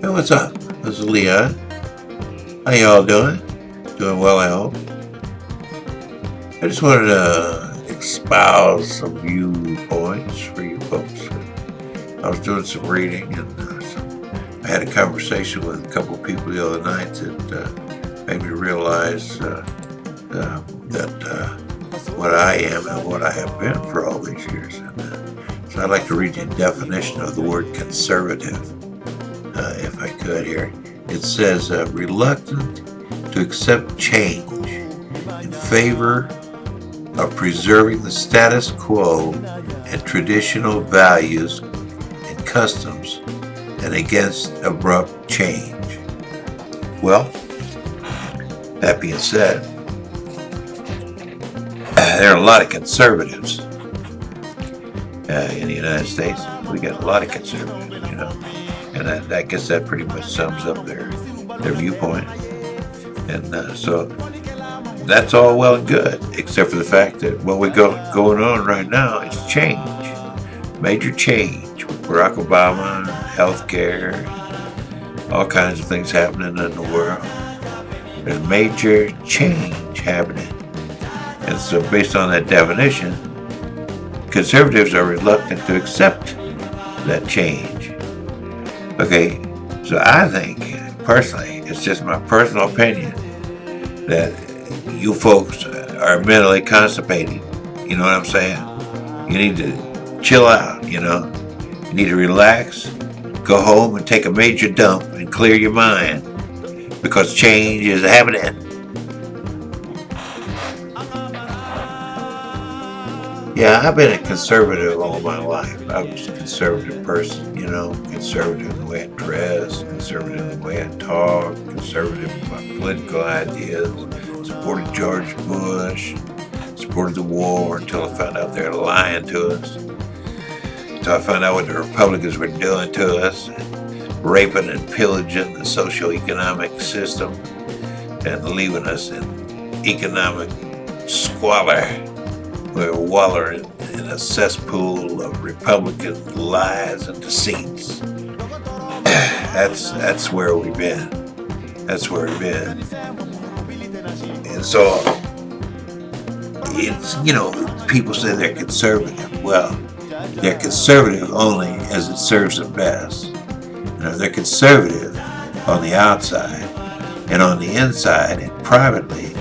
Hey, what's up? This is Leon. How y'all doing? Doing well, I hope. I just wanted to espouse some viewpoints for you folks. I was doing some reading, and I had a conversation with a couple of people the other night that made me realize that what I am and what I have been for all these years. So I'd like to read you a definition of the word conservative, if I could here. It says, reluctant to accept change in favor of preserving the status quo and traditional values and customs and against abrupt change. Well, that being said, there are a lot of conservatives in the United States. We got a lot of conservatives, and I guess that pretty much sums up their viewpoint. And so that's all well and good, except for the fact that what we got going on right now is change, major change with Barack Obama, healthcare, all kinds of things happening in the world. There's major change happening. And so based on that definition, conservatives are reluctant to accept that change. Okay, so I think, personally, it's just my personal opinion, that you folks are mentally constipated. You know what I'm saying? You need to chill out, You need to relax, go home and take a major dump and clear your mind, because change is happening. Yeah, I've been a conservative all my life. I was a conservative person, conservative in the way I dress, conservative in the way I talk, conservative in my political ideas, supported George Bush, supported the war until I found out they were lying to us, until I found out what the Republicans were doing to us, raping and pillaging the socio-economic system and leaving us in economic squalor. We're wallowing in a cesspool of Republican lies and deceits. That's where we've been. That's where we've been. And so, it's, people say they're conservative. Well, they're conservative only as it serves them best. They're conservative on the outside, and on the inside and privately,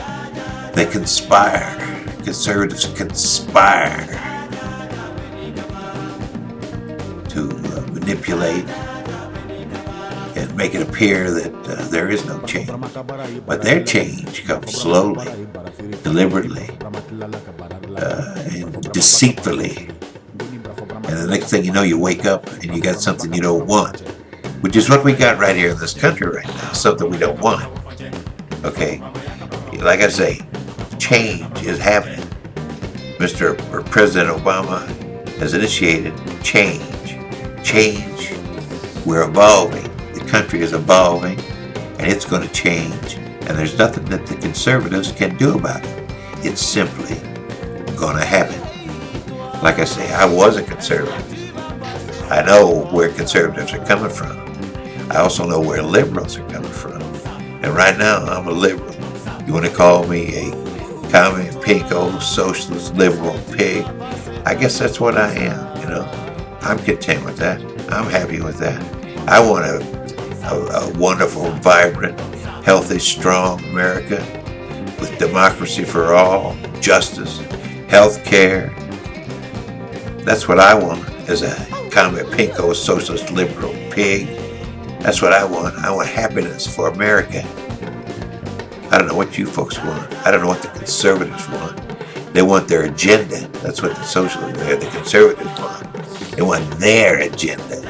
they conspire. Conservatives conspire to manipulate and make it appear that there is no change. But their change comes slowly, deliberately, and deceitfully. And the next thing you know, you wake up and you got something you don't want, which is what we got right here in this country right now, something we don't want. Okay? Like I say, change is happening. Mr. President Obama has initiated change. Change. We're evolving. The country is evolving, and it's going to change. And there's nothing that the conservatives can do about it. It's simply going to happen. Like I say, I was a conservative. I know where conservatives are coming from. I also know where liberals are coming from. And right now, I'm a liberal. You want to call me a Commie, Pinko, Socialist, liberal pig? I guess that's what I am, I'm content with that. I'm happy with that. I want a wonderful, vibrant, healthy, strong America with democracy for all, justice, health care. That's what I want as a Commie, Pinko, Socialist, liberal pig. That's what I want. I want happiness for America. I don't know what you folks want. I don't know what the conservatives want. They want their agenda. That's what the conservatives want. They want their agenda,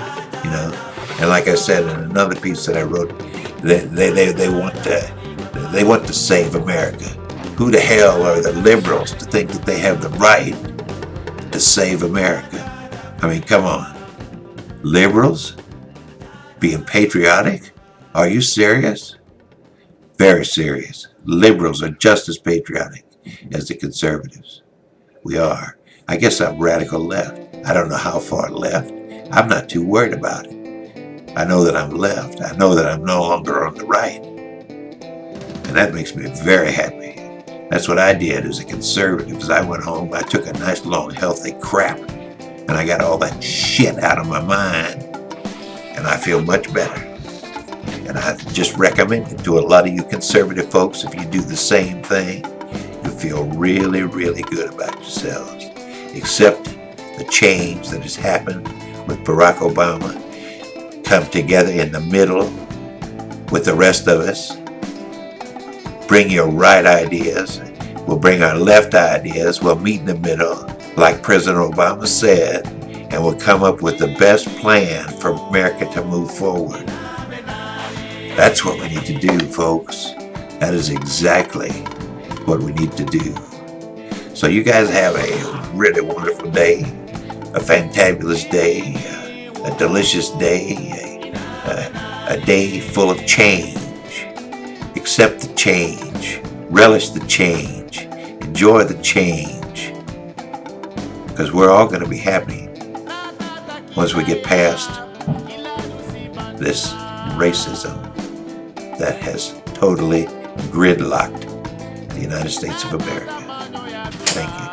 And like I said in another piece that I wrote, they want to save America. Who the hell are the liberals to think that they have the right to save America? I mean, come on. Liberals being patriotic? Are you serious? Very serious. Liberals are just as patriotic as the conservatives. We are. I guess I'm radical left. I don't know how far left. I'm not too worried about it. I know that I'm left. I know that I'm no longer on the right. And that makes me very happy. That's what I did as a conservative. As I went home, I took a nice long healthy crap and I got all that shit out of my mind and I feel much better. And I just recommend it to a lot of you conservative folks. If you do the same thing, you'll feel really, really good about yourselves. Accept the change that has happened with Barack Obama. Come together in the middle with the rest of us. Bring your right ideas. We'll bring our left ideas. We'll meet in the middle, like President Obama said, and we'll come up with the best plan for America to move forward. That's what we need to do, folks. That is exactly what we need to do. So you guys have a really wonderful day, a fantabulous day, a delicious day, a day full of change. Accept the change. Relish the change. Enjoy the change. Because we're all going to be happy once we get past this racism that has totally gridlocked the United States of America. Thank you.